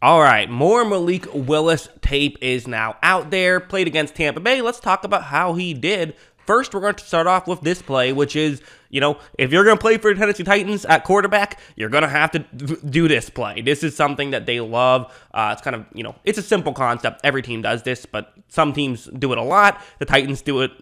All right, more Malik Willis tape is now out there. Played against Tampa Bay. Let's talk about how he did. First, we're going to start off with this play, which is, if you're going to play for the Tennessee Titans at quarterback, you're going to have to do this play. This is something that they love. It's kind of, it's a simple concept. Every team does this, but some teams do it a lot. The Titans do it,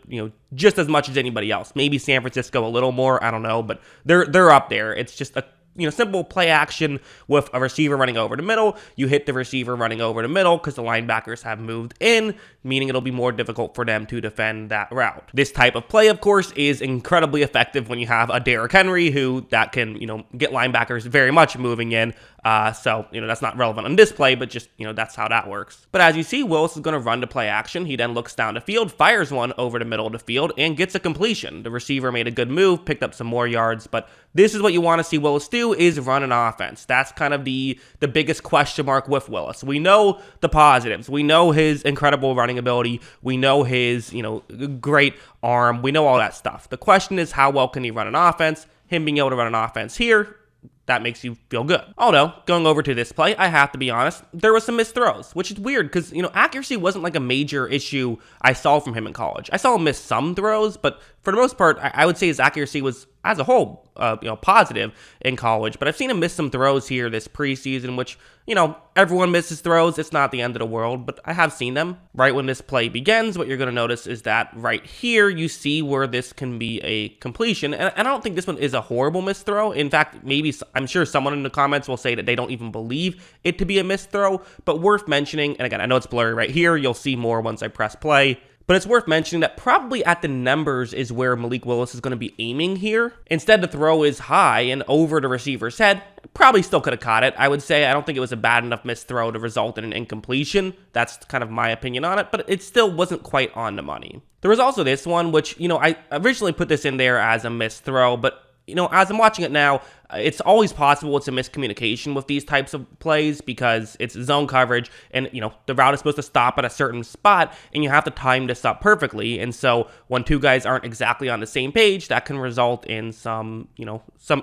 just as much as anybody else. Maybe San Francisco a little more. I don't know, but they're up there. It's just a simple play action with a receiver running over the middle. You hit the receiver running over the middle because the linebackers have moved in, meaning it'll be more difficult for them to defend that route. This type of play, of course, is incredibly effective when you have a Derrick Henry that can, get linebackers very much moving in. So that's not relevant on this play, but just, that's how that works. But as you see, Willis is going to run to play action. He then looks down the field, fires one over the middle of the field, and gets a completion. The receiver made a good move, picked up some more yards, but this is what you want to see Willis do, is run an offense. That's kind of the biggest question mark with Willis. We know the positives. We know his incredible running ability. We know his, great arm. We know all that stuff. The question is, how well can he run an offense? Him being able to run an offense here, that makes you feel good. Although, going over to this play, I have to be honest, there was some missed throws, which is weird because, accuracy wasn't like a major issue I saw from him in college. I saw him miss some throws, but for the most part, I would say his accuracy was, as a whole, positive in college. But I've seen him miss some throws here this preseason, which, everyone misses throws. It's not the end of the world, but I have seen them. Right when this play begins, what you're going to notice is that right here, you see where this can be a completion. And I don't think this one is a horrible missed throw. In fact, I'm sure someone in the comments will say that they don't even believe it to be a missed throw, but worth mentioning. And again, I know it's blurry right here. You'll see more once I press play. But it's worth mentioning that probably at the numbers is where Malik Willis is going to be aiming here. Instead, the throw is high and over the receiver's head. Probably still could have caught it. I would say I don't think it was a bad enough missed throw to result in an incompletion. That's kind of my opinion on it, but it still wasn't quite on the money. There was also this one, which, I originally put this in there as a missed throw, but as I'm watching it now, it's always possible it's a miscommunication with these types of plays because it's zone coverage and, the route is supposed to stop at a certain spot and you have to time this up perfectly. And so when two guys aren't exactly on the same page, that can result in some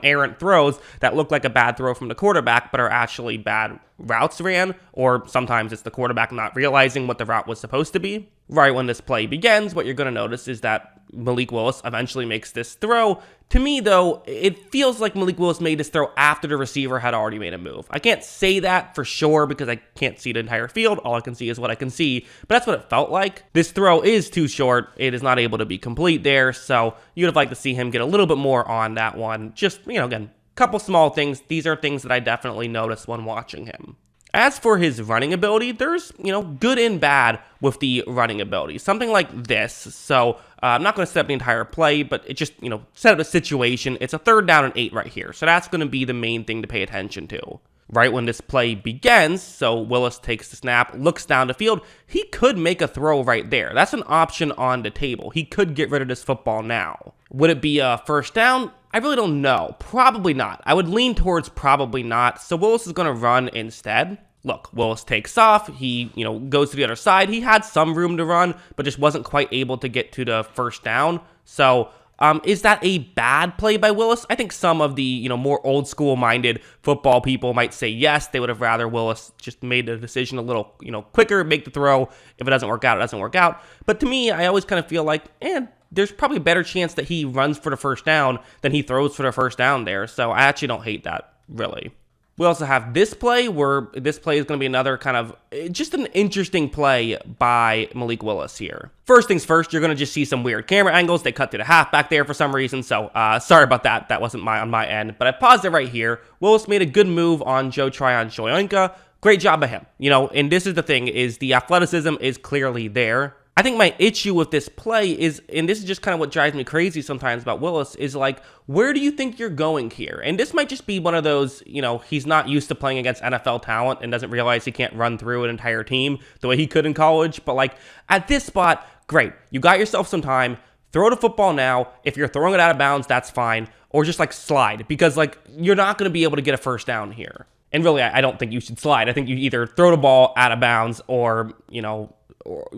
errant throws that look like a bad throw from the quarterback, but are actually bad routes ran, or sometimes it's the quarterback not realizing what the route was supposed to be. Right when this play begins, what you're going to notice is that Malik Willis eventually makes this throw. To me, though, it feels like Malik Willis made this throw after the receiver had already made a move. I can't say that for sure because I can't see the entire field. All I can see is what I can see, but that's what it felt like. This throw is too short. It is not able to be complete there, so you'd have liked to see him get a little bit more on that one. Just, again, couple small things. These are things that I definitely noticed when watching him. As for his running ability, there's, good and bad with the running ability. Something like this. So I'm not going to set up the entire play, but it just, set up a situation. It's a 3rd down and 8 right here. So that's going to be the main thing to pay attention to. Right when this play begins, so Willis takes the snap, looks down the field, he could make a throw right there. That's an option on the table. He could get rid of this football now. Would it be a 1st down? I really don't know. Probably not. I would lean towards probably not. So Willis is going to run instead. Look, Willis takes off. He, goes to the other side. He had some room to run, but just wasn't quite able to get to the 1st down. So is that a bad play by Willis? I think some of the, more old school minded football people might say yes. They would have rather Willis just made the decision a little, quicker, make the throw. If it doesn't work out, it doesn't work out. But to me, I always kind of feel like, there's probably a better chance that he runs for the 1st down than he throws for the 1st down there. So I actually don't hate that, really. We also have this play where this play is going to be another kind of just an interesting play by Malik Willis here. First things first, you're going to just see some weird camera angles. They cut to the halfback there for some reason. So sorry about that. That wasn't on my end, but I paused it right here. Willis made a good move on Joe Tryon-Shoyinka. Great job by him. And this is the thing, is the athleticism is clearly there. I think my issue with this play is, and this is just kind of what drives me crazy sometimes about Willis, is like, where do you think you're going here? And this might just be one of those, he's not used to playing against NFL talent and doesn't realize he can't run through an entire team the way he could in college. But like at this spot, great. You got yourself some time. Throw the football now. If you're throwing it out of bounds, that's fine. Or just like slide, because like you're not going to be able to get a 1st down here. And really, I don't think you should slide. I think you either throw the ball out of bounds or,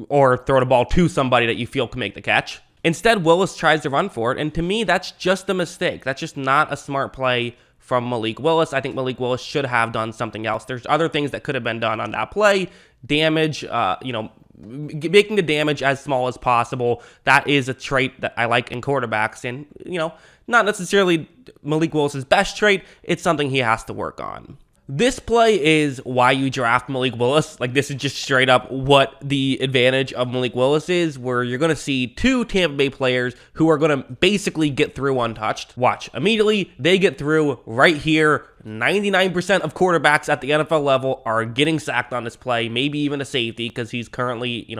or throw the ball to somebody that you feel can make the catch. Instead, Willis tries to run for it, and to me, that's just a mistake. That's just not a smart play from Malik Willis. I think Malik Willis should have done something else. There's other things that could have been done on that play. Damage, making the damage as small as possible. That is a trait that I like in quarterbacks, and, not necessarily Malik Willis's best trait. It's something he has to work on. This play is why you draft Malik Willis. Like, this is just straight up what the advantage of Malik Willis is, where you're going to see two Tampa Bay players who are going to basically get through untouched. Watch. Immediately, they get through right here. 99% of quarterbacks at the NFL level are getting sacked on this play, maybe even a safety, because he's currently,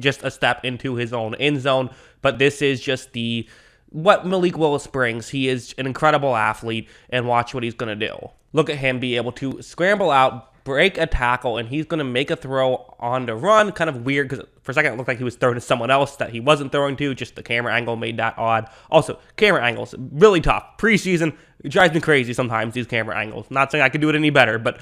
just a step into his own end zone. But this is just what Malik Willis brings. He is an incredible athlete, and watch what he's going to do. Look at him be able to scramble out, break a tackle, and he's going to make a throw on the run. Kind of weird, because for a second it looked like he was throwing to someone else that he wasn't throwing to. Just the camera angle made that odd. Also, camera angles, really tough. Preseason, it drives me crazy sometimes, these camera angles. Not saying I could do it any better, but,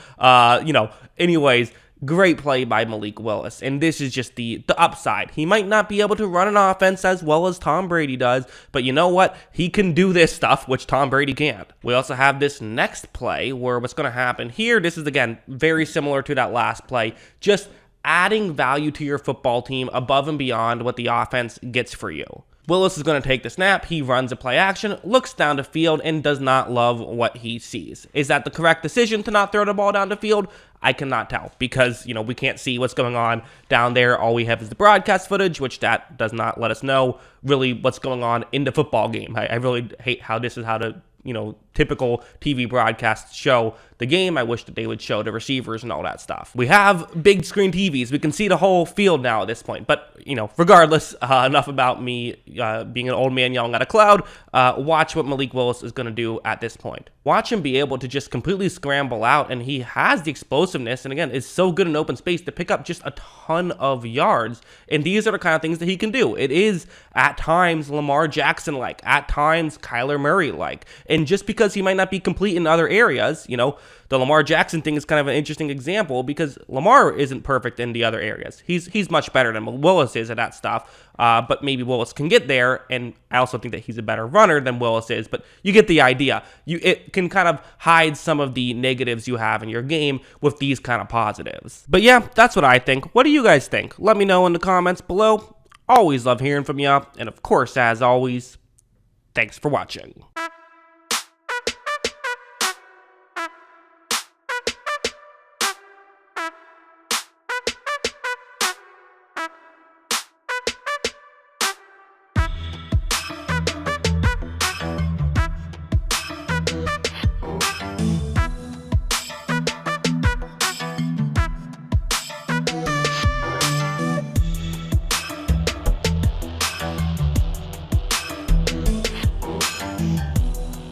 anyways, great play by Malik Willis, and this is just the upside. He might not be able to run an offense as well as Tom Brady does, but you know what? He can do this stuff, which Tom Brady can't. We also have this next play where what's going to happen here, this is, again, very similar to that last play, just adding value to your football team above and beyond what the offense gets for you. Willis is going to take the snap, he runs a play action, looks down the field, and does not love what he sees. Is that the correct decision to not throw the ball down the field? I cannot tell, because, we can't see what's going on down there. All we have is the broadcast footage, which that does not let us know really what's going on in the football game. I really hate how this is how the typical TV broadcasts show the game. I wish that they would show the receivers and all that stuff. We have big screen TVs. We can see the whole field now at this point. But, regardless, enough about me being an old man yelling at a cloud. Watch what Malik Willis is going to do at this point. Watch him be able to just completely scramble out, and he has the explosiveness, and again, is so good in open space to pick up just a ton of yards, and these are the kind of things that he can do. It is, at times, Lamar Jackson-like, at times, Kyler Murray-like, and just because he might not be complete in other areas, the Lamar Jackson thing is kind of an interesting example because Lamar isn't perfect in the other areas. He's much better than Willis is at that stuff, but maybe Willis can get there, and I also think that he's a better runner than Willis is, but you get the idea. It can kind of hide some of the negatives you have in your game with these kind of positives. But yeah, that's what I think. What do you guys think? Let me know in the comments below. Always love hearing from you, and of course, as always, thanks for watching.